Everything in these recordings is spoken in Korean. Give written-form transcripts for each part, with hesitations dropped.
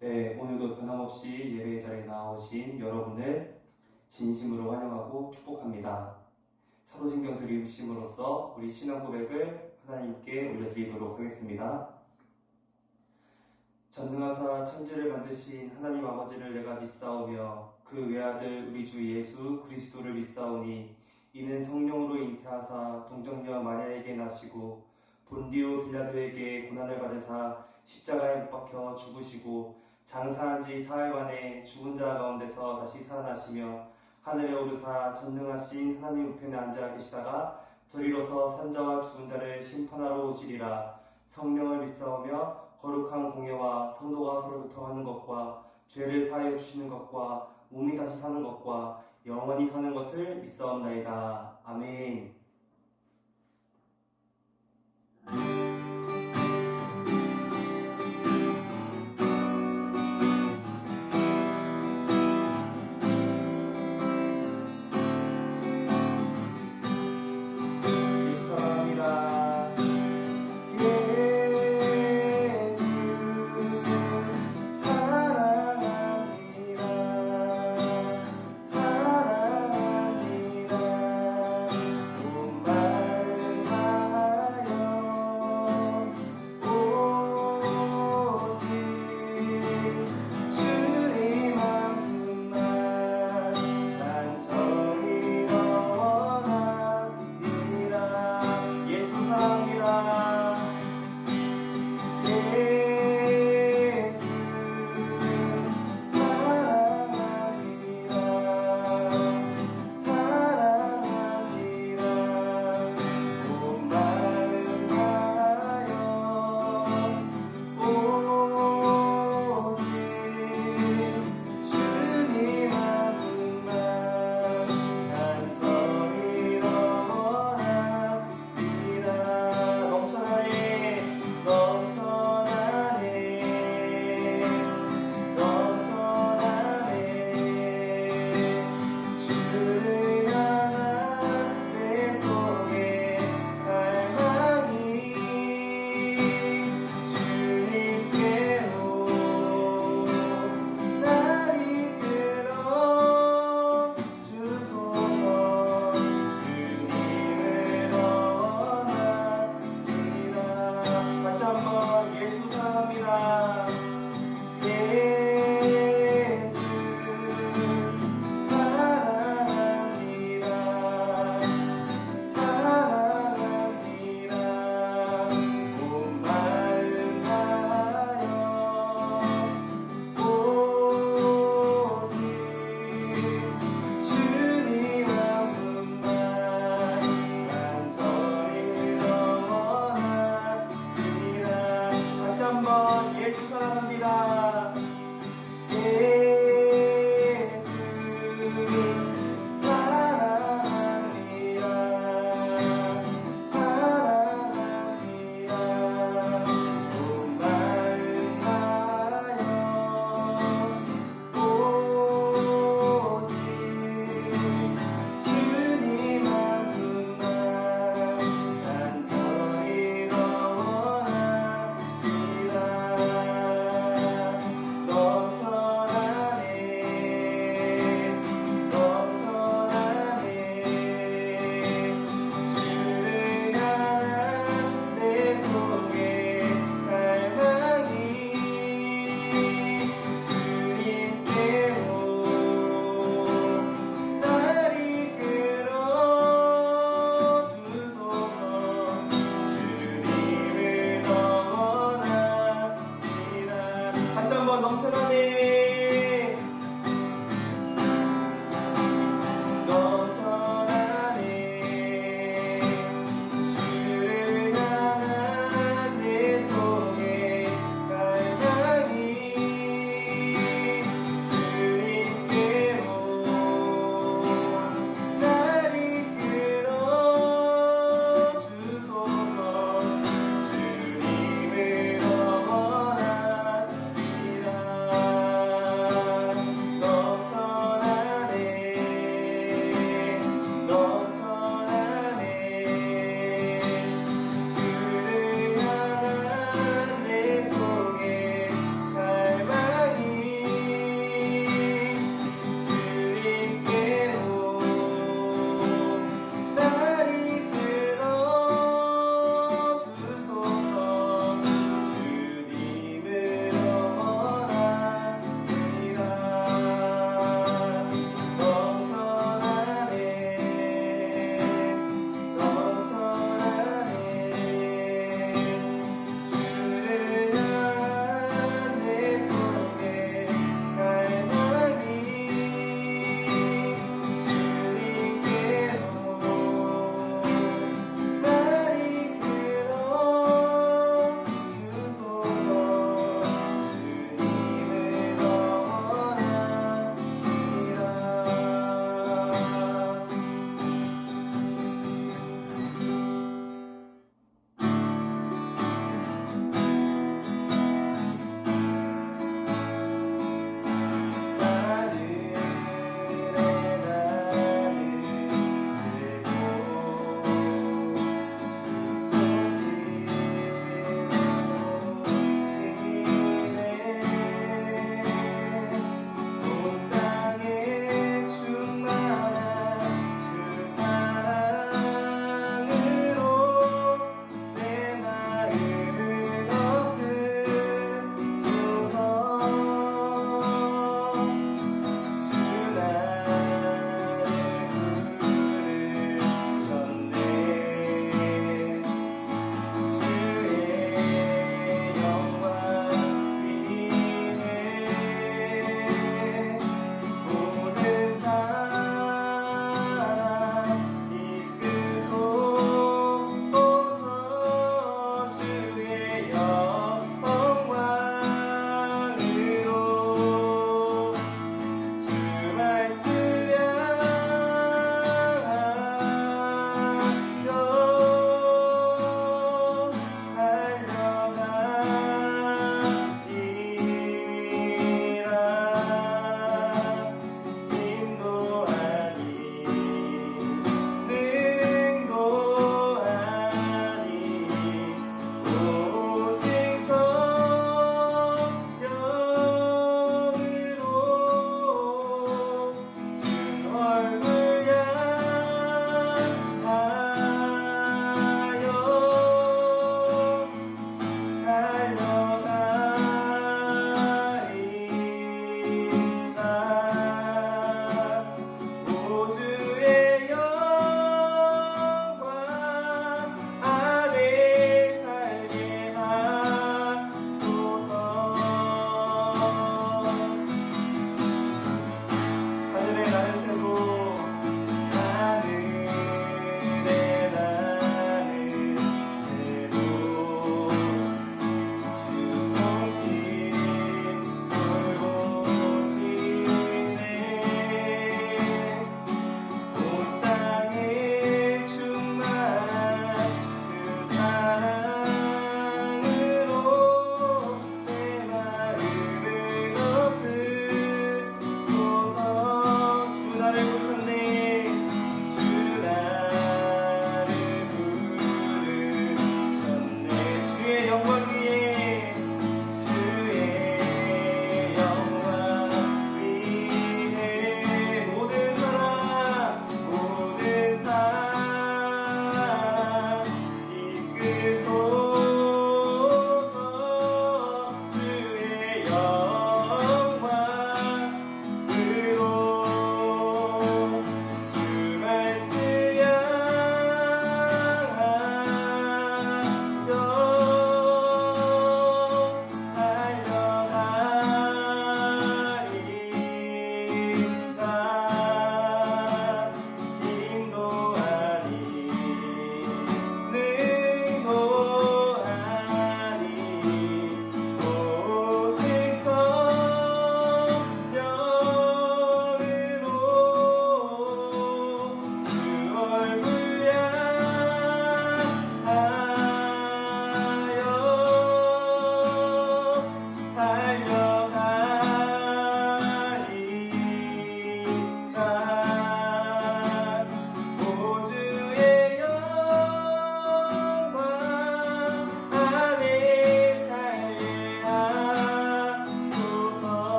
네, 오늘도 변함없이 예배의 자리에 나오신 여러분을 진심으로 환영하고 축복합니다. 사도신경 드리심으로써 우리 신앙 고백을 하나님께 올려드리도록 하겠습니다. 전능하사 천지를 만드신 하나님 아버지를 내가 믿사오며 그 외아들 우리 주 예수 그리스도를 믿사오니 이는 성령으로 잉태하사 동정녀 마리아에게 나시고 본디오 빌라도에게 고난을 받으사 십자가에 못 박혀 죽으시고 장사한 지 사흘 만에 죽은 자 가운데서 다시 살아나시며 하늘에 오르사 전능하신 하나님 우편에 앉아 계시다가 저리로서 산자와 죽은 자를 심판하러 오시리라. 성령을 믿사오며 거룩한 공예와 성도가 서로 교통하는 것과 죄를 사하여 주시는 것과 몸이 다시 사는 것과 영원히 사는 것을 믿사옵나이다. 아멘.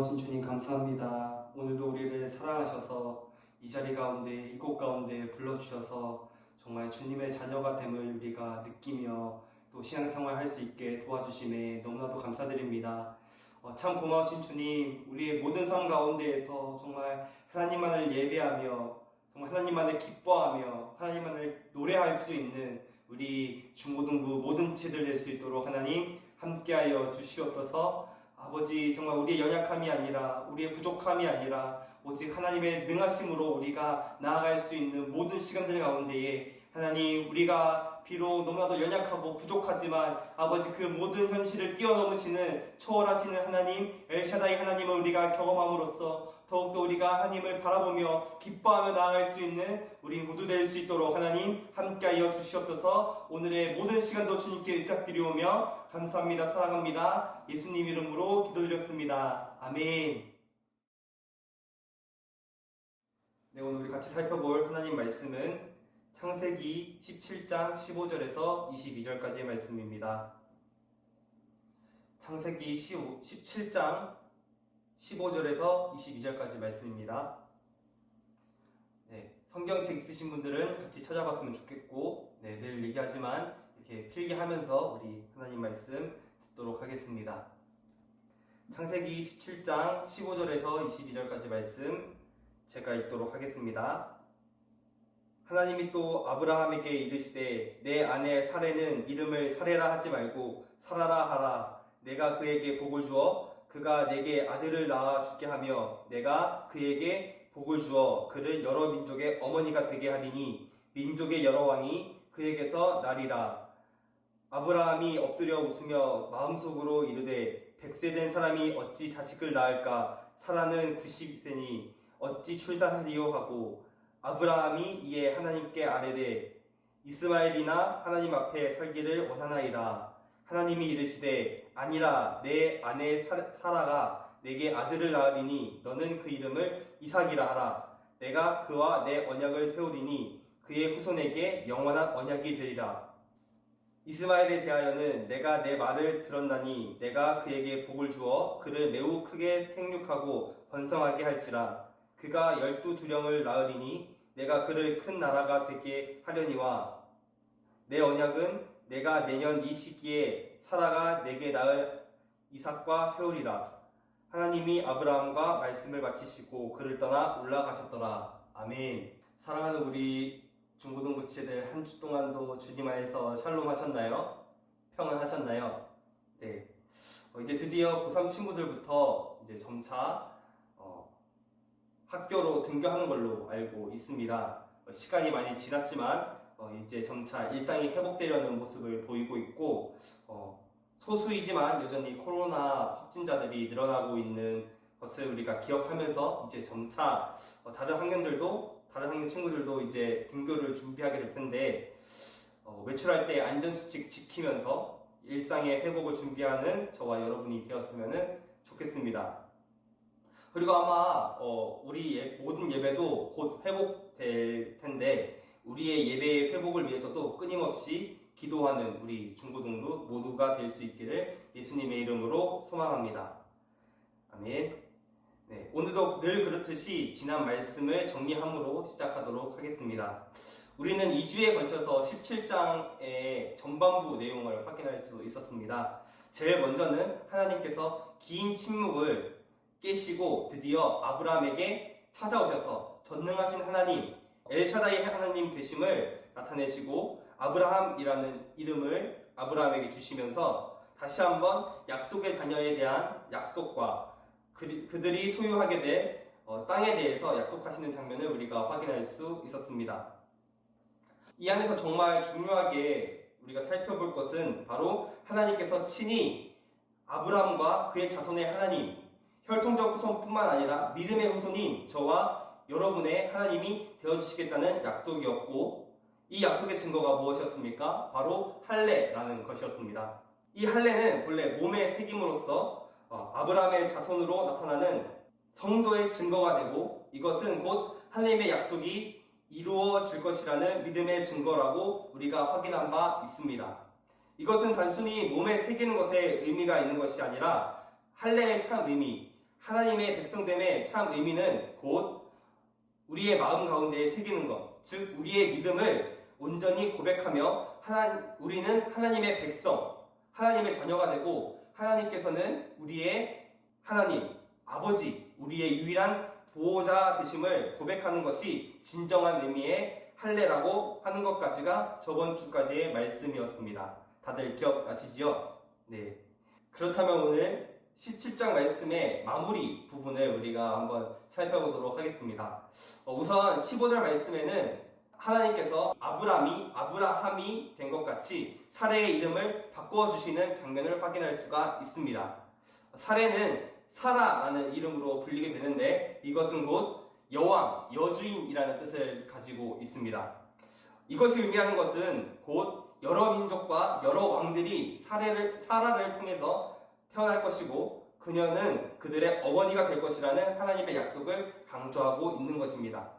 고마우신 주님 감사합니다. 오늘도 우리를 사랑하셔서 이 자리 가운데, 이곳 가운데 불러주셔서 정말 주님의 자녀가 됨을 우리가 느끼며 또 신앙생활 할 수 있게 도와주심에 너무나도 감사드립니다. 참 고마우신 주님, 우리의 모든 삶 가운데에서 정말 하나님만을 예배하며 정말 하나님만을 기뻐하며 하나님만을 노래할 수 있는 우리 중고등부 모든 지체들 될 수 있도록 하나님 함께하여 주시옵소서. 아버지, 정말 우리의 연약함이 아니라 우리의 부족함이 아니라 오직 하나님의 능하심으로 우리가 나아갈 수 있는 모든 시간들 가운데에 하나님, 우리가 비록 너무나도 연약하고 부족하지만 아버지 그 모든 현실을 뛰어넘으시는 초월하시는 하나님, 엘샤다이 하나님을 우리가 경험함으로써 더욱더 우리가 하나님을 바라보며 기뻐하며 나아갈 수 있는 우리 모두 될 수 있도록 하나님 함께하여 주시옵소서. 오늘의 모든 시간도 주님께 의탁드리오며 감사합니다. 사랑합니다. 예수님 이름으로 기도드렸습니다. 아멘. 네, 오늘 우리 같이 살펴볼 하나님 말씀은 창세기 17장 15절에서 22절까지의 말씀입니다. 창세기 17장 15절에서 22절까지 말씀입니다. 네, 성경책 있으신 분들은 같이 찾아봤으면 좋겠고, 늘 얘기하지만 이렇게 필기하면서 우리 하나님 말씀 듣도록 하겠습니다. 창세기 17장 15절에서 22절까지 말씀 제가 읽도록 하겠습니다. 하나님이 또 아브라함에게 이르시되 내 아내 사레는 이름을 사레라 하지 말고 사라라 하라. 내가 그에게 복을 주어 그가 내게 아들을 낳아 주게 하며 내가 그에게 복을 주어 그를 여러 민족의 어머니가 되게 하리니 민족의 여러 왕이 그에게서 나리라. 아브라함이 엎드려 웃으며 마음속으로 이르되 100세 된 사람이 어찌 자식을 낳을까? 사라는 90세니 어찌 출산하리요 하고 아브라함이 이에 하나님께 아뢰되 이스마엘이나 하나님 앞에 살기를 원하나이다. 하나님이 이르시되 아니라 내 아내 사라가 내게 아들을 낳으리니 너는 그 이름을 이삭이라 하라. 내가 그와 내 언약을 세우리니 그의 후손에게 영원한 언약이 되리라. 이스마엘에 대하여는 내가 내 말을 들었나니 내가 그에게 복을 주어 그를 매우 크게 생육하고 번성하게 할지라. 그가 12두령을 낳으리니 내가 그를 큰 나라가 되게 하려니와 내 언약은 내가 내년 이 시기에 사라가 내게 낳을 이삭과 세우리라. 하나님이 아브라함과 말씀을 마치시고 그를 떠나 올라가셨더라. 아멘. 사랑하는 우리 중고등부 지체들, 한 주 동안도 주님 안에서 샬롬 하셨나요? 평안하셨나요? 네. 이제 드디어 고3 친구들부터 이제 점차 학교로 등교하는 걸로 알고 있습니다. 시간이 많이 지났지만 이제 점차 일상이 회복되려는 모습을 보이고 있고, 소수이지만 여전히 코로나 확진자들이 늘어나고 있는 것을 우리가 기억하면서 이제 점차 다른 학년 친구들도 이제 등교를 준비하게 될 텐데, 외출할 때 안전수칙 지키면서 일상의 회복을 준비하는 저와 여러분이 되었으면 좋겠습니다. 그리고 아마 우리 모든 예배도 곧 회복될 텐데 우리의 예배의 회복을 위해서도 끊임없이 기도하는 우리 중고등부 모두가 될 수 있기를 예수님의 이름으로 소망합니다. 아멘. 네, 오늘도 늘 그렇듯이 지난 말씀을 정리함으로 시작하도록 하겠습니다. 우리는 2주에 걸쳐서 17장의 전반부 내용을 확인할 수 있었습니다. 제일 먼저는 하나님께서 긴 침묵을 깨시고 드디어 아브라함에게 찾아오셔서 전능하신 하나님, 엘샤다이 하나님 되심을 나타내시고 아브라함이라는 이름을 아브라함에게 주시면서 다시 한번 약속의 자녀에 대한 약속과 그들이 소유하게 될 땅에 대해서 약속하시는 장면을 우리가 확인할 수 있었습니다. 이 안에서 정말 중요하게 우리가 살펴볼 것은 바로 하나님께서 친히 아브라함과 그의 자손의 하나님, 혈통적 후손뿐만 아니라 믿음의 후손인 저와 여러분의 하나님이 되어주시겠다는 약속이었고, 이 약속의 증거가 무엇이었습니까? 바로 할례라는 것이었습니다. 이 할례는 본래 몸에 새김으로써 아브라함의 자손으로 나타나는 성도의 증거가 되고, 이것은 곧 하나님의 약속이 이루어질 것이라는 믿음의 증거라고 우리가 확인한 바 있습니다. 이것은 단순히 몸에 새기는 것에 의미가 있는 것이 아니라 할례의 참 의미, 하나님의 백성됨의 참 의미는 곧 우리의 마음 가운데 새기는 것, 즉 우리의 믿음을 온전히 고백하며 우리는 하나님의 백성, 하나님의 자녀가 되고 하나님께서는 우리의 하나님, 아버지, 우리의 유일한 보호자 되심을 고백하는 것이 진정한 의미의 할례라고 하는 것까지가 저번 주까지의 말씀이었습니다. 다들 기억나시지요? 네. 그렇다면 오늘 17장 말씀의 마무리 부분을 우리가 한번 살펴보도록 하겠습니다. 우선 15절 말씀에는 하나님께서 아브라함이 된 것 같이 사레의 이름을 바꿔주시는 장면을 확인할 수가 있습니다. 사레는 사라라는 이름으로 불리게 되는데 이것은 곧 여왕, 여주인이라는 뜻을 가지고 있습니다. 이것이 의미하는 것은 곧 여러 민족과 여러 왕들이 사라를 통해서 태어날 것이고 그녀는 그들의 어머니가 될 것이라는 하나님의 약속을 강조하고 있는 것입니다.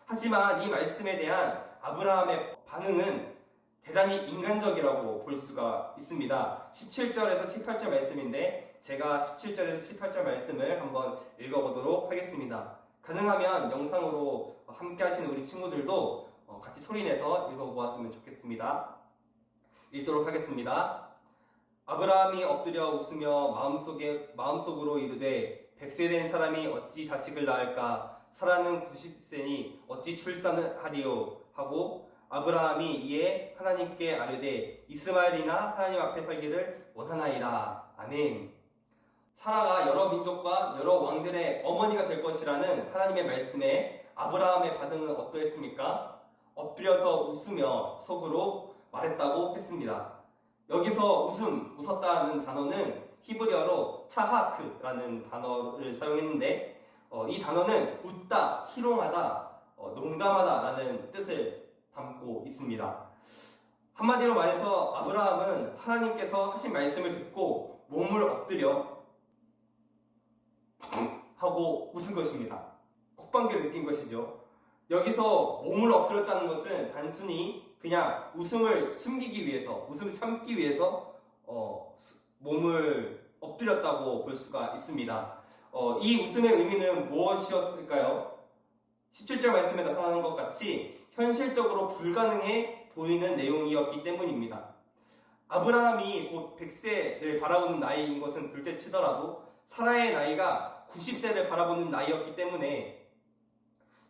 하지만 이 말씀에 대한 아브라함의 반응은 대단히 인간적이라고 볼 수가 있습니다. 17절에서 18절 말씀인데 제가 17절에서 18절 말씀을 한번 읽어보도록 하겠습니다. 가능하면 영상으로 함께 하시는 우리 친구들도 같이 소리내서 읽어보았으면 좋겠습니다. 읽도록 하겠습니다. 아브라함이 엎드려 웃으며 마음속으로 이르되 100세 된 사람이 어찌 자식을 낳을까? 사라는 90세니 어찌 출산을 하리요? 하고 아브라함이 이에 하나님께 아뢰되 이스마엘이나 하나님 앞에 살기를 원하나이다. 아멘. 사라가 여러 민족과 여러 왕들의 어머니가 될 것이라는 하나님의 말씀에 아브라함의 반응은 어떠했습니까? 엎드려서 웃으며 속으로 말했다고 했습니다. 여기서 웃었다는 단어는 히브리어로 차하크라는 단어를 사용했는데 이 단어는 웃다, 희롱하다, 농담하다 라는 뜻을 담고 있습니다. 한마디로 말해서 아브라함은 하나님께서 하신 말씀을 듣고 몸을 엎드려 하고 웃은 것입니다. 콧방귀를 느낀 것이죠. 여기서 몸을 엎드렸다는 것은 단순히 그냥 웃음을 숨기기 위해서, 웃음을 참기 위해서 몸을 엎드렸다고 볼 수가 있습니다. 이 웃음의 의미는 무엇이었을까요? 17절 말씀에 나타나는 것 같이 현실적으로 불가능해 보이는 내용이었기 때문입니다. 아브라함이 곧 100세를 바라보는 나이인 것은 둘째치더라도 사라의 나이가 90세를 바라보는 나이였기 때문에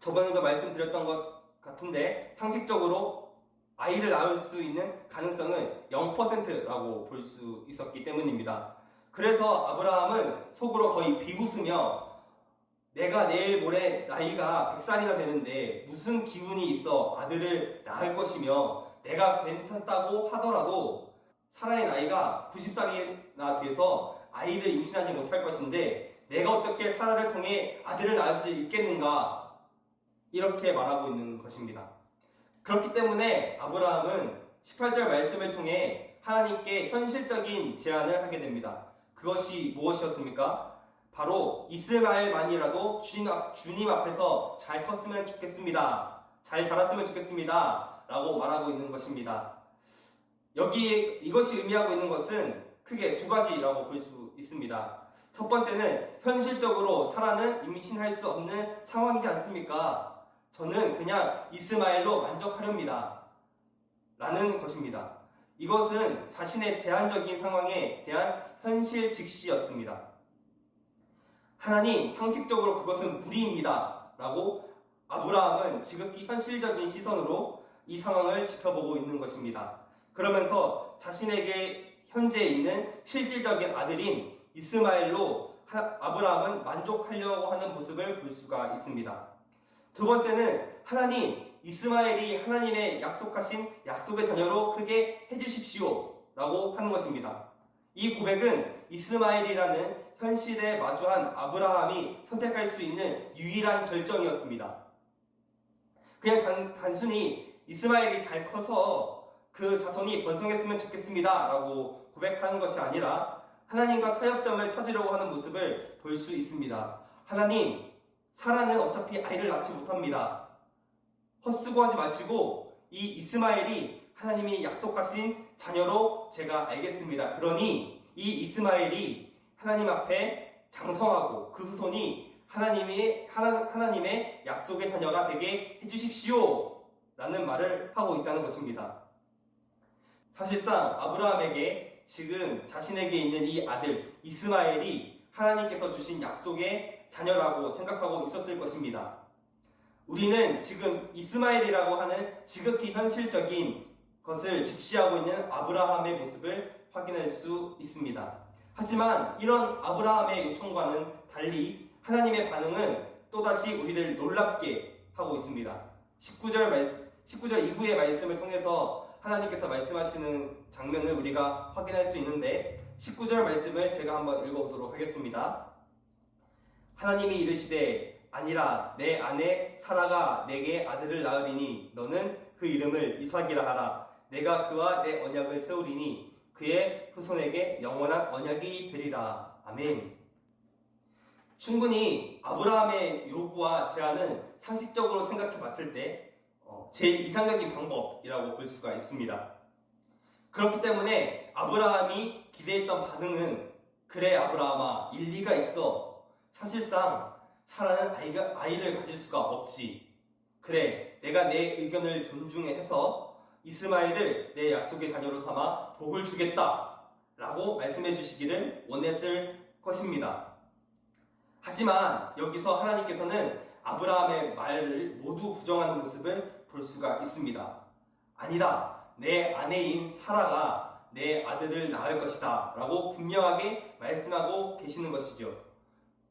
저번에도 말씀드렸던 것 같은데 상식적으로 아이를 낳을 수 있는 가능성은 0%라고 볼 수 있었기 때문입니다. 그래서 아브라함은 속으로 거의 비웃으며 내가 내일 모레 나이가 100살이나 되는데 무슨 기운이 있어 아들을 낳을 것이며 내가 괜찮다고 하더라도 사라의 나이가 90살이나 돼서 아이를 임신하지 못할 것인데 내가 어떻게 사라를 통해 아들을 낳을 수 있겠는가 이렇게 말하고 있는 것입니다. 그렇기 때문에 아브라함은 18절 말씀을 통해 하나님께 현실적인 제안을 하게 됩니다. 그것이 무엇이었습니까? 바로 이스마엘만이라도 주님 앞에서 잘 컸으면 좋겠습니다. 잘 자랐으면 좋겠습니다. 라고 말하고 있는 것입니다. 이것이 의미하고 있는 것은 크게 두 가지라고 볼 수 있습니다. 첫 번째는 현실적으로 사라는 임신할 수 없는 상황이지 않습니까? 저는 그냥 이스마엘로 만족하렵니다. 라는 것입니다. 이것은 자신의 제한적인 상황에 대한 현실 직시였습니다. 하나님, 상식적으로 그것은 무리입니다. 라고 아브라함은 지극히 현실적인 시선으로 이 상황을 지켜보고 있는 것입니다. 그러면서 자신에게 현재 있는 실질적인 아들인 이스마엘로 아브라함은 만족하려고 하는 모습을 볼 수가 있습니다. 두 번째는 하나님, 이스마엘이 하나님의 약속하신 약속의 자녀로 크게 해주십시오 라고 하는 것입니다. 이 고백은 이스마엘이라는 현실에 마주한 아브라함이 선택할 수 있는 유일한 결정이었습니다. 그냥 단순히 이스마엘이 잘 커서 그 자손이 번성했으면 좋겠습니다 라고 고백하는 것이 아니라 하나님과 타협점을 찾으려고 하는 모습을 볼 수 있습니다. 하나님, 사라는 어차피 아이를 낳지 못합니다. 헛수고하지 마시고 이 이스마엘이 하나님이 약속하신 자녀로 제가 알겠습니다. 그러니 이 이스마엘이 하나님 앞에 장성하고 그 후손이 하나님의 약속의 자녀가 되게 해주십시오 라는 말을 하고 있다는 것입니다. 사실상 아브라함에게 지금 자신에게 있는 이 아들 이스마엘이 하나님께서 주신 약속의 자녀라고 생각하고 있었을 것입니다. 우리는 지금 이스마엘이라고 하는 지극히 현실적인 것을 직시하고 있는 아브라함의 모습을 확인할 수 있습니다. 하지만 이런 아브라함의 요청과는 달리 하나님의 반응은 또다시 우리를 놀랍게 하고 있습니다. 19절 이후의 말씀을 통해서 하나님께서 말씀하시는 장면을 우리가 확인할 수 있는데 19절 말씀을 제가 한번 읽어보도록 하겠습니다. 하나님이 이르시되 아니라 내 아내 사라가 내게 아들을 낳으리니 너는 그 이름을 이삭이라 하라. 내가 그와 내 언약을 세우리니 그의 후손에게 영원한 언약이 되리라. 아멘. 충분히 아브라함의 요구와 제안은 상식적으로 생각해 봤을 때 제일 이상적인 방법이라고 볼 수가 있습니다. 그렇기 때문에 아브라함이 기대했던 반응은 그래 아브라함아 일리가 있어. 사실상 사라는 아이를 가질 수가 없지. 그래 내가 내 의견을 존중해서 이스마엘을 내 약속의 자녀로 삼아 복을 주겠다 라고 말씀해 주시기를 원했을 것입니다. 하지만 여기서 하나님께서는 아브라함의 말을 모두 부정하는 모습을 볼 수가 있습니다. 아니다. 내 아내인 사라가 내 아들을 낳을 것이다 라고 분명하게 말씀하고 계시는 것이죠.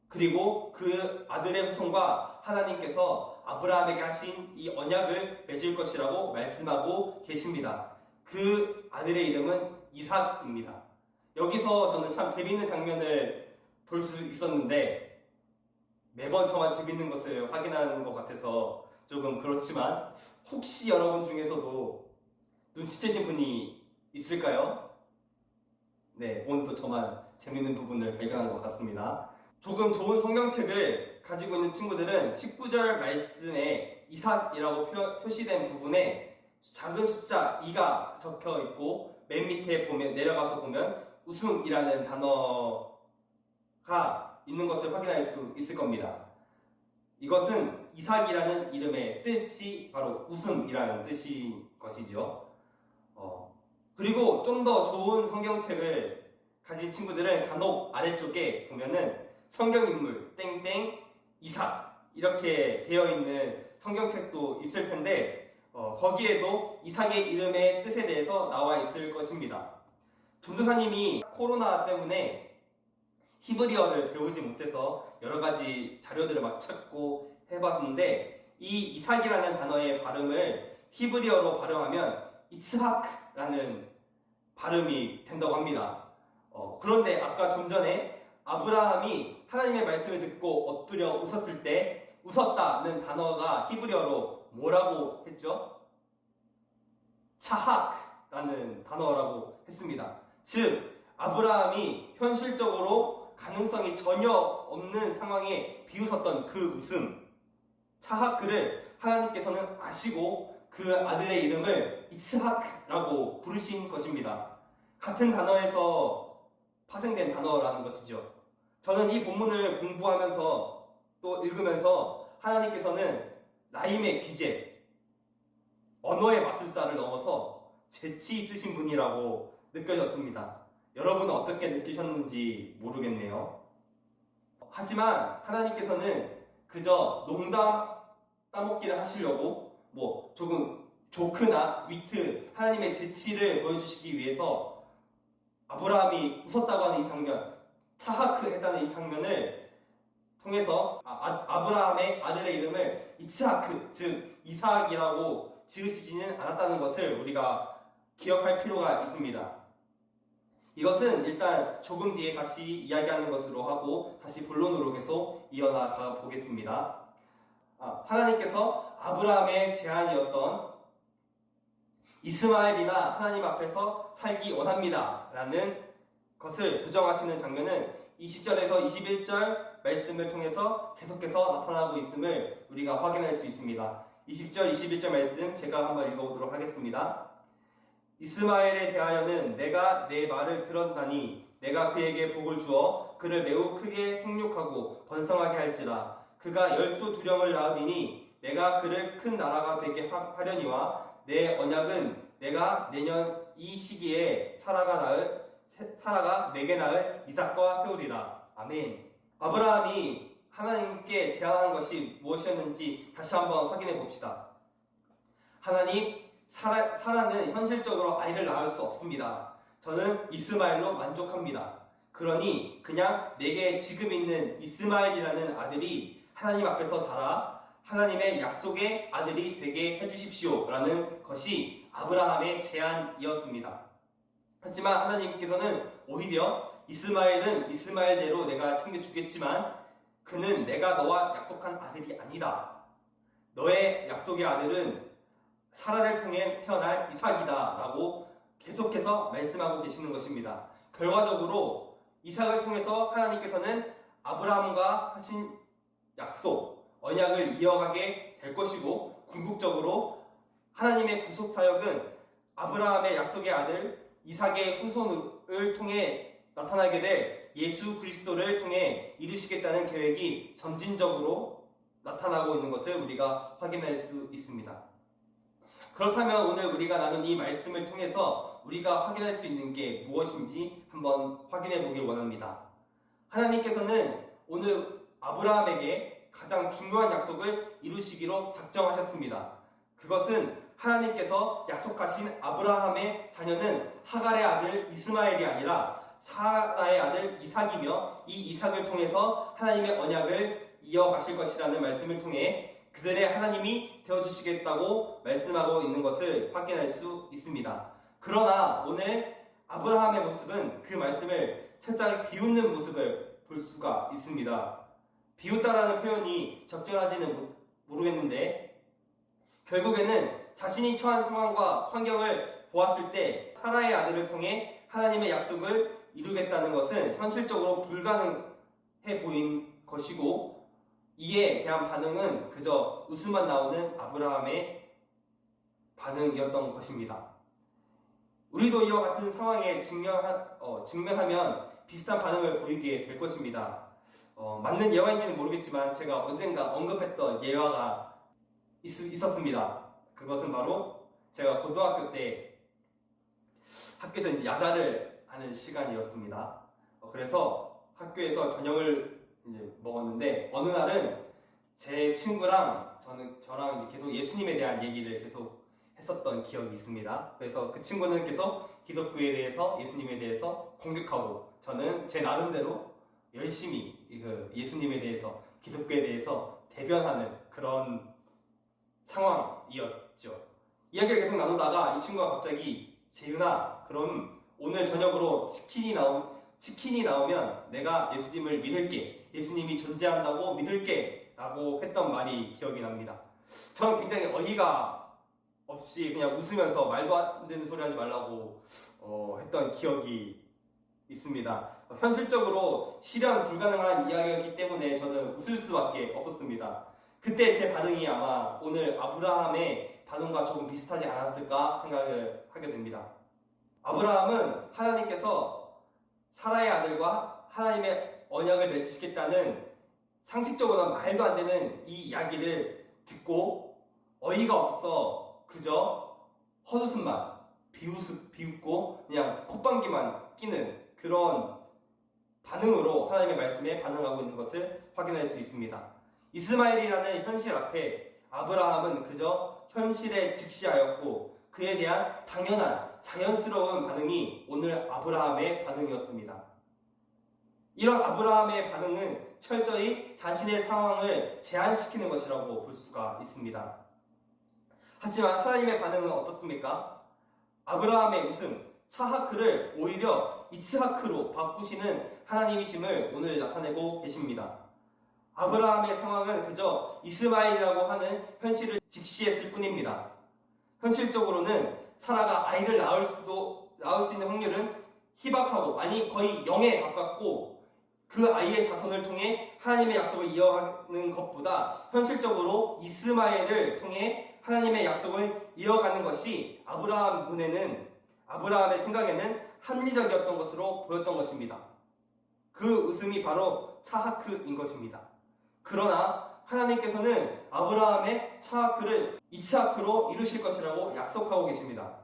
그리고 그 아들의 후손과 하나님께서 아브라함에게 하신 이 언약을 맺을 것이라고 말씀하고 계십니다. 그 아들의 이름은 이삭입니다. 여기서 저는 참 재밌는 장면을 볼 수 있었는데 매번 저만 재밌는 것을 확인하는 것 같아서 조금 그렇지만 혹시 여러분 중에서도 눈치채신 분이 있을까요? 네, 오늘도 저만 재밌는 부분을 발견한 것 같습니다. 조금 좋은 성경책을 가지고 있는 친구들은 19절 말씀에 이삭이라고 표시된 부분에 작은 숫자 2가 적혀 있고 맨 밑에 내려가서 보면 웃음이라는 단어가 있는 것을 확인할 수 있을 겁니다. 이것은 이삭이라는 이름의 뜻이 바로 웃음이라는 뜻인 것이죠. 그리고 좀 더 좋은 성경책을 가진 친구들은 간혹 아래쪽에 보면은 성경인물 땡땡 이삭 이렇게 되어 있는 성경책도 있을 텐데 거기에도 이삭의 이름의 뜻에 대해서 나와 있을 것입니다. 전도사님이 코로나 때문에 히브리어를 배우지 못해서 여러 가지 자료들을 막 찾고 해봤는데 이 이삭이라는 단어의 발음을 히브리어로 발음하면 이츠하크라는 발음이 된다고 합니다. 그런데 아까 좀 전에 아브라함이 하나님의 말씀을 듣고 엎드려 웃었을 때 웃었다는 단어가 히브리어로 뭐라고 했죠? 차학라는 단어라고 했습니다. 즉 아브라함이 현실적으로 가능성이 전혀 없는 상황에 비웃었던 그 웃음 차하크를 하나님께서는 아시고 그 아들의 이름을 이스하크라고 부르신 것입니다. 같은 단어에서 파생된 단어라는 것이죠. 저는 이 본문을 공부하면서 또 읽으면서 하나님께서는 라임의 기재, 언어의 마술사를 넘어서 재치 있으신 분이라고 느껴졌습니다. 여러분은 어떻게 느끼셨는지 모르겠네요. 하지만 하나님께서는 그저 농담 따먹기를 하시려고 조금 조크나 위트, 하나님의 재치를 보여주시기 위해서 아브라함이 웃었다고 하는 이 장면, 차하크 했다는 이 장면을 통해서 아브라함의 아들의 이름을 이츠하크, 즉 이삭이라고 지으시지는 않았다는 것을 우리가 기억할 필요가 있습니다. 이것은 일단 조금 뒤에 다시 이야기하는 것으로 하고 다시 본론으로 계속 이어나가 보겠습니다. 하나님께서 아브라함의 제안이었던 이스마엘이나 하나님 앞에서 살기 원합니다 라는 것을 부정하시는 장면은 20절에서 21절 말씀을 통해서 계속해서 나타나고 있음을 우리가 확인할 수 있습니다. 20절, 21절 말씀 제가 한번 읽어보도록 하겠습니다. 이스마엘에 대하여는 내가 내 말을 들었나니 내가 그에게 복을 주어 그를 매우 크게 생육하고 번성하게 할지라. 그가 12두령을 낳으리니 내가 그를 큰 나라가 되게 하려니와 내 언약은 내가 내년 이 시기에 사라가 내게 낳을 이삭과 세우리라. 아멘. 아브라함이 하나님께 제안한 것이 무엇이었는지 다시 한번 확인해 봅시다. 하나님, 사라는 현실적으로 아이를 낳을 수 없습니다. 저는 이스마엘로 만족합니다. 그러니 그냥 내게 지금 있는 이스마엘이라는 아들이 하나님 앞에서 자라 하나님의 약속의 아들이 되게 해주십시오 라는 것이 아브라함의 제안이었습니다. 하지만 하나님께서는 오히려 이스마엘은 이스마엘대로 내가 챙겨주겠지만 그는 내가 너와 약속한 아들이 아니다. 너의 약속의 아들은 사라를 통해 태어날 이삭이다 라고 계속해서 말씀하고 계시는 것입니다. 결과적으로 이삭을 통해서 하나님께서는 아브라함과 하신 약속, 언약을 이어가게 될 것이고 궁극적으로 하나님의 구속사역은 아브라함의 약속의 아들 이삭의 후손을 통해 나타나게 될 예수 그리스도를 통해 이루시겠다는 계획이 점진적으로 나타나고 있는 것을 우리가 확인할 수 있습니다. 그렇다면 오늘 우리가 나눈 이 말씀을 통해서 우리가 확인할 수 있는 게 무엇인지 한번 확인해 보길 원합니다. 하나님께서는 오늘 아브라함에게 가장 중요한 약속을 이루시기로 작정하셨습니다. 그것은 하나님께서 약속하신 아브라함의 자녀는 하갈의 아들 이스마엘이 아니라 사라의 아들 이삭이며 이 이삭을 통해서 하나님의 언약을 이어가실 것이라는 말씀을 통해 그들의 하나님이 되어주시겠다고 말씀하고 있는 것을 확인할 수 있습니다. 그러나 오늘 아브라함의 모습은 그 말씀을 철저히 비웃는 모습을 볼 수가 있습니다. 비웃다라는 표현이 적절하지는 모르겠는데 결국에는 자신이 처한 상황과 환경을 보았을 때 사라의 아들을 통해 하나님의 약속을 이루겠다는 것은 현실적으로 불가능해 보인 것이고 이에 대한 반응은 그저 웃음만 나오는 아브라함의 반응이었던 것입니다. 우리도 이와 같은 상황에 직면하면 비슷한 반응을 보이게 될 것입니다. 맞는 예화인지는 모르겠지만 제가 언젠가 언급했던 예화가 있었습니다. 그것은 바로 제가 고등학교 때 학교에서 이제 야자를 하는 시간이었습니다. 그래서 학교에서 저녁을 이제 먹었는데 어느 날은 제 친구랑 저랑 이제 계속 예수님에 대한 얘기를 계속 했었던 기억이 있습니다. 그래서 그 친구는 계속 기독교에 대해서 예수님에 대해서 공격하고 저는 제 나름대로 열심히 예수님에 대해서 기독교에 대해서 대변하는 그런 상황이었죠. 이야기를 계속 나누다가 이 친구가 갑자기 재윤아 그럼 오늘 저녁으로 치킨이 나오면 내가 예수님을 믿을게. 예수님이 존재한다고 믿을게. 라고 했던 말이 기억이 납니다. 저는 굉장히 어이가 없이 그냥 웃으면서 말도 안 되는 소리 하지 말라고 했던 기억이 있습니다. 현실적으로 실현 불가능한 이야기였기 때문에 저는 웃을 수밖에 없었습니다. 그때 제 반응이 아마 오늘 아브라함의 반응과 조금 비슷하지 않았을까 생각을 하게 됩니다. 아브라함은 하나님께서 사라의 아들과 하나님의 언약을 맺으시겠다는 상식적으로는 말도 안 되는 이 이야기를 듣고 어이가 없어 그저 헛웃음만 비웃고 그냥 콧방귀만 끼는 그런 반응으로 하나님의 말씀에 반응하고 있는 것을 확인할 수 있습니다. 이스마엘이라는 현실 앞에 아브라함은 그저 현실에 직시하였고 그에 대한 당연한 자연스러운 반응이 오늘 아브라함의 반응이었습니다. 이런 아브라함의 반응은 철저히 자신의 상황을 제한시키는 것이라고 볼 수가 있습니다. 하지만 하나님의 반응은 어떻습니까? 아브라함의 웃음, 차하크를 오히려 이츠하크로 바꾸시는 하나님이심을 오늘 나타내고 계십니다. 아브라함의 상황은 그저 이스마엘이라고 하는 현실을 직시했을 뿐입니다. 현실적으로는 사라가 아이를 낳을 수 있는 확률은 희박하고 아니 거의 0에 가깝고 그 아이의 자손을 통해 하나님의 약속을 이어가는 것보다 현실적으로 이스마엘을 통해 하나님의 약속을 이어가는 것이 아브라함의 생각에는 합리적이었던 것으로 보였던 것입니다. 그 웃음이 바로 차하크인 것입니다. 그러나 하나님께서는 아브라함의 차하크를 이스하크로 이루실 것이라고 약속하고 계십니다.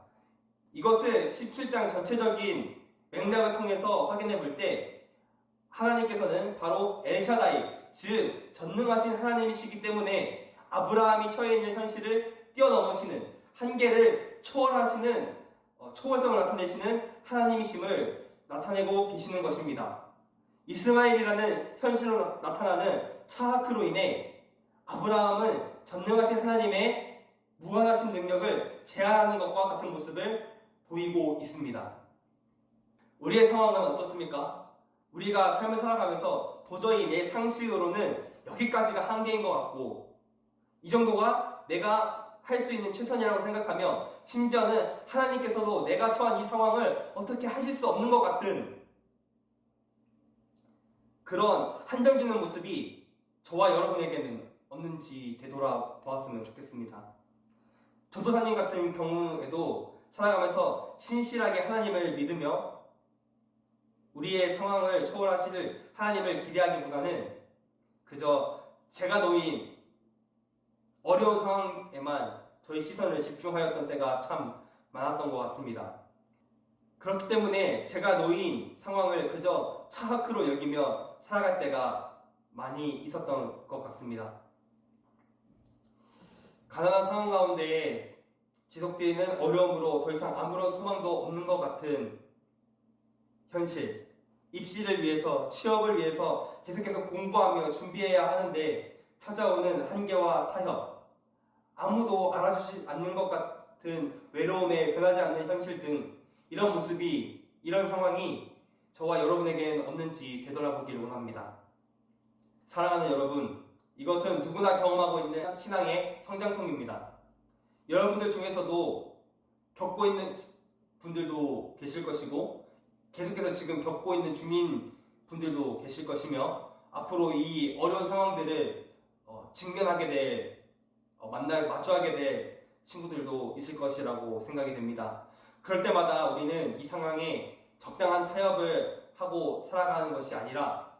이것을 17장 전체적인 맥락을 통해서 확인해 볼 때 하나님께서는 바로 엘샤다이, 즉 전능하신 하나님이시기 때문에 아브라함이 처해 있는 현실을 뛰어넘으시는, 한계를 초월하시는, 초월성을 나타내시는 하나님이심을 나타내고 계시는 것입니다. 이스마엘이라는 현실로 나타나는 차하크로 인해 아브라함은 전능하신 하나님의 무한하신 능력을 제한하는 것과 같은 모습을 보이고 있습니다. 우리의 상황은 어떻습니까? 우리가 삶을 살아가면서 도저히 내 상식으로는 여기까지가 한계인 것 같고, 이 정도가 내가 할 수 있는 최선이라고 생각하며, 심지어는 하나님께서도 내가 처한 이 상황을 어떻게 하실 수 없는 것 같은 그런 한정지는 모습이 저와 여러분에게는 없는지 되돌아보았으면 좋겠습니다. 전도사님 같은 경우에도 살아가면서 신실하게 하나님을 믿으며 우리의 상황을 초월하실 하나님을 기대하기보다는 그저 제가 놓인 어려운 상황에만 저희 시선을 집중하였던 때가 참 많았던 것 같습니다. 그렇기 때문에 제가 놓인 상황을 그저 차하크로 여기며 살아갈 때가 많이 있었던 것 같습니다. 가난한 상황 가운데 지속되는 어려움으로 더 이상 아무런 소망도 없는 것 같은 현실, 입시를 위해서, 취업을 위해서 계속해서 공부하며 준비해야 하는데 찾아오는 한계와 타협, 아무도 알아주지 않는 것 같은 외로움에 변하지 않는 현실 등 이런 모습이, 이런 상황이 저와 여러분에게는 없는지 되돌아보기를 원합니다. 사랑하는 여러분, 이것은 누구나 경험하고 있는 신앙의 성장통입니다. 여러분들 중에서도 겪고 있는 분들도 계실 것이고 계속해서 지금 겪고 있는 중인 분들도 계실 것이며 앞으로 이 어려운 상황들을 직면하게 될, 마주하게 될 친구들도 있을 것이라고 생각이 됩니다. 그럴 때마다 우리는 이 상황에 적당한 타협을 하고 살아가는 것이 아니라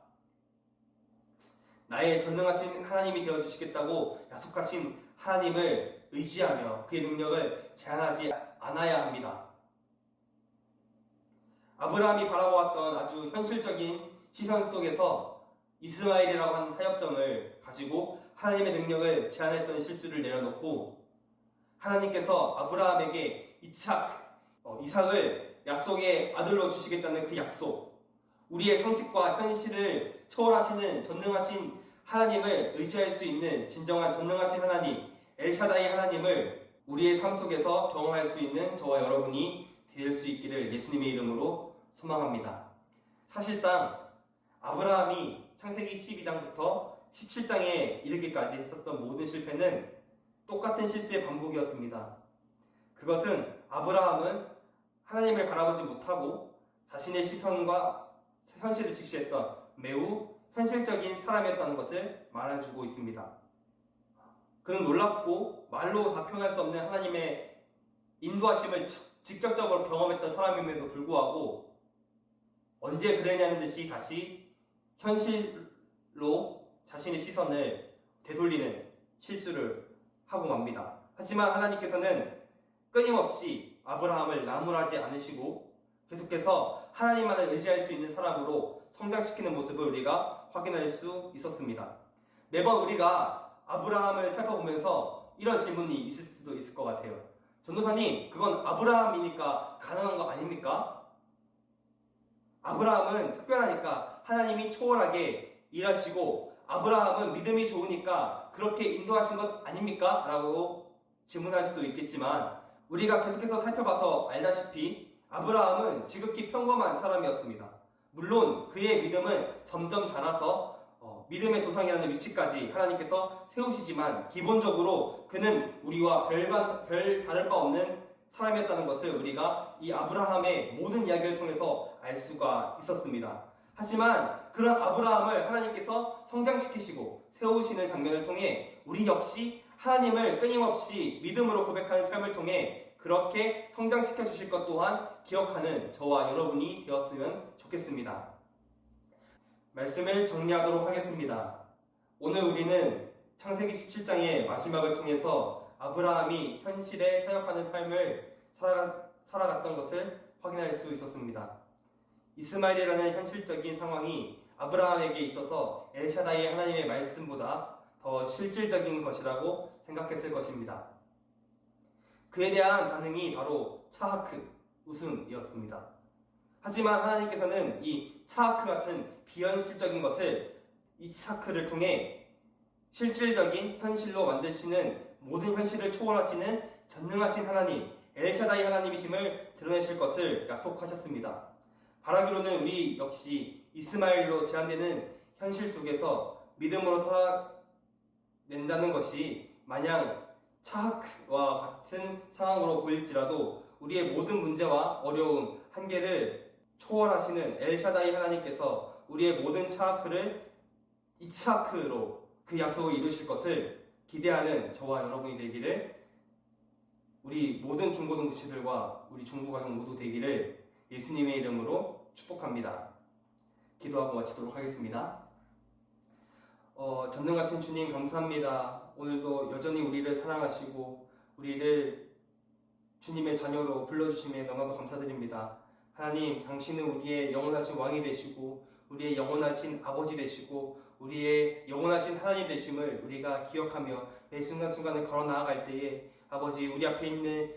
나의 전능하신 하나님이 되어주시겠다고 약속하신 하나님을 의지하며 그의 능력을 제한하지 않아야 합니다. 아브라함이 바라보았던 아주 현실적인 시선 속에서 이스마엘이라고 하는 타협점을 가지고 하나님의 능력을 제한했던 실수를 내려놓고 하나님께서 아브라함에게 이삭을 약속의 아들로 주시겠다는 그 약속, 우리의 상식과 현실을 초월하시는 전능하신 하나님을 의지할 수 있는 진정한 전능하신 하나님, 엘샤다이 하나님을 우리의 삶 속에서 경험할 수 있는 저와 여러분이 될 수 있기를 예수님의 이름으로 소망합니다. 사실상 아브라함이 창세기 12장부터 17장에 이르기까지 했었던 모든 실패는 똑같은 실수의 반복이었습니다. 그것은 아브라함은 하나님을 바라보지 못하고 자신의 시선과 현실을 직시했던 매우 현실적인 사람이었다는 것을 말해주고 있습니다. 그는 놀랍고 말로 다 표현할 수 없는 하나님의 인도하심을 직접적으로 경험했던 사람임에도 불구하고 언제 그랬냐는 듯이 다시 현실로 자신의 시선을 되돌리는 실수를 하고 맙니다. 하지만 하나님께서는 끊임없이 아브라함을 나무라지 않으시고 계속해서 하나님만을 의지할 수 있는 사람으로 성장시키는 모습을 우리가 확인할 수 있었습니다. 매번 우리가 아브라함을 살펴보면서 이런 질문이 있을 수도 있을 것 같아요. 전도사님, 그건 아브라함이니까 가능한 거 아닙니까? 아브라함은 특별하니까 하나님이 초월하게 일하시고 아브라함은 믿음이 좋으니까 그렇게 인도하신 것 아닙니까? 라고 질문할 수도 있겠지만 우리가 계속해서 살펴봐서 알다시피 아브라함은 지극히 평범한 사람이었습니다. 물론 그의 믿음은 점점 자라서 믿음의 조상이라는 위치까지 하나님께서 세우시지만 기본적으로 그는 우리와 별 다를 바 없는 사람이었다는 것을 우리가 이 아브라함의 모든 이야기를 통해서 알 수가 있었습니다. 하지만 그런 아브라함을 하나님께서 성장시키시고 세우시는 장면을 통해 우리 역시 하나님을 끊임없이 믿음으로 고백하는 삶을 통해 그렇게 성장시켜 주실 것 또한 기억하는 저와 여러분이 되었으면 좋겠습니다. 말씀을 정리하도록 하겠습니다. 오늘 우리는 창세기 17장의 마지막을 통해서 아브라함이 현실에 타협하는 삶을 살아갔던 것을 확인할 수 있었습니다. 이스마엘이라는 현실적인 상황이 아브라함에게 있어서 엘샤다이 하나님의 말씀보다 더 실질적인 것이라고 생각했을 것입니다. 그에 대한 반응이 바로 차하크, 웃음이었습니다. 하지만 하나님께서는 이 차하크 같은 비현실적인 것을 이스하크를 통해 실질적인 현실로 만드시는 모든 현실을 초월하시는 전능하신 하나님, 엘샤다이 하나님이심을 드러내실 것을 약속하셨습니다. 바라기로는 우리 역시 이스마엘로 제한되는 현실 속에서 믿음으로 살아낸다는 것이 마냥 차하크와 같은 상황으로 보일지라도 우리의 모든 문제와 어려움, 한계를 초월하시는 엘샤다이 하나님께서 우리의 모든 차하크를 이츠하크로 그 약속을 이루실 것을 기대하는 저와 여러분이 되기를, 우리 모든 중고등부치들과 우리 중부가정 모두 되기를 예수님의 이름으로 축복합니다. 기도하고 마치도록 하겠습니다. 전능하신 주님 감사합니다. 오늘도 여전히 우리를 사랑하시고 우리를 주님의 자녀로 불러주심에 너무나도 감사드립니다. 하나님, 당신은 우리의 영원하신 왕이 되시고 우리의 영원하신 아버지 되시고 우리의 영원하신 하나님 되심을 우리가 기억하며 매 순간순간을 걸어 나아갈 때에 아버지, 우리 앞에 있는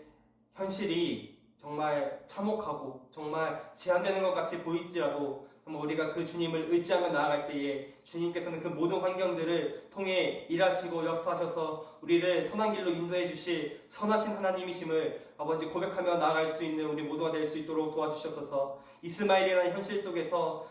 현실이 정말 참혹하고 정말 제한되는 것 같이 보일지라도 정말 우리가 그 주님을 의지하며 나아갈 때에 주님께서는 그 모든 환경들을 통해 일하시고 역사하셔서 우리를 선한 길로 인도해 주실 선하신 하나님이심을 아버지 고백하며 나아갈 수 있는 우리 모두가 될 수 있도록 도와주시옵소서. 이스마엘이라는 현실 속에서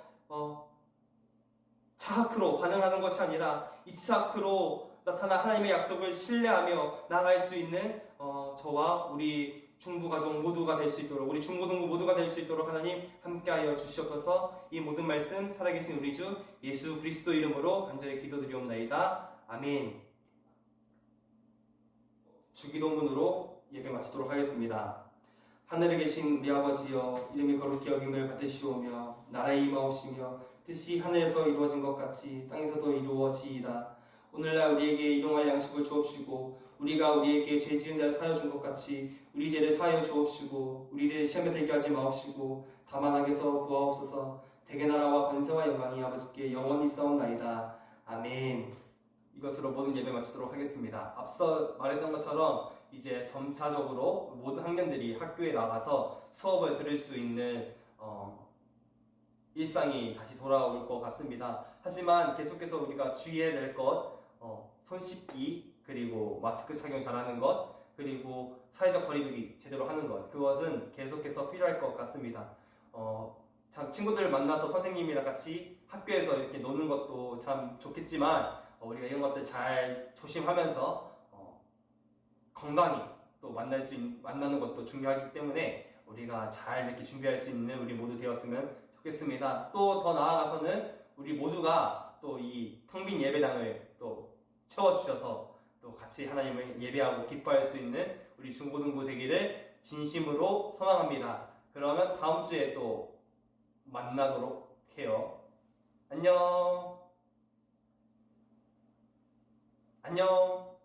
차하크로 반응하는 것이 아니라 이츠하크로 나타난 하나님의 약속을 신뢰하며 나아갈 수 있는 저와 우리 중부가족 모두가 될 수 있도록, 우리 중고등부 모두가 될 수 있도록 하나님 함께하여 주시옵소서. 이 모든 말씀 살아계신 우리 주 예수 그리스도 이름으로 간절히 기도드리옵나이다. 아멘. 주기도문으로 예배 마치도록 하겠습니다. 하늘에 계신 우리 아버지여, 이름이 거룩히 여김을 받으시오며 나라의 임하옵시며 뜻이 하늘에서 이루어진 것 같이 땅에서도 이루어지이다. 오늘날 우리에게 일용할 양식을 주옵시고 우리가 우리에게 죄 지은 자를 사하여 준 것 같이 우리 죄를 사하여 주옵시고 우리를 시험에 들게 하지 마옵시고 다만 악에서 구하옵소서. 대개 나라와 권세와 영광이 아버지께 영원히 있사옵나이다. 아멘. 이것으로 모든 예배 마치도록 하겠습니다. 앞서 말했던 것처럼 이제 점차적으로 모든 학년들이 학교에 나가서 수업을 들을 수 있는 일상이 다시 돌아올 것 같습니다. 하지만 계속해서 우리가 주의해야 될 것, 손 씻기, 그리고 마스크 착용 잘하는 것, 그리고 사회적 거리두기 제대로 하는 것, 그것은 계속해서 필요할 것 같습니다. 참 친구들 만나서 선생님이랑 같이 학교에서 이렇게 노는 것도 참 좋겠지만 우리가 이런 것들 잘 조심하면서 건강히 또 만나는 것도 중요하기 때문에 우리가 잘 이렇게 준비할 수 있는 우리 모두 되었으면 좋겠습니다. 또 더 나아가서는 우리 모두가 또 이 텅 빈 예배당을 또 채워주셔서 또 같이 하나님을 예배하고 기뻐할 수 있는 우리 중고등부 되기를 진심으로 소망합니다. 그러면 다음 주에 또 만나도록 해요. 안녕. 안녕.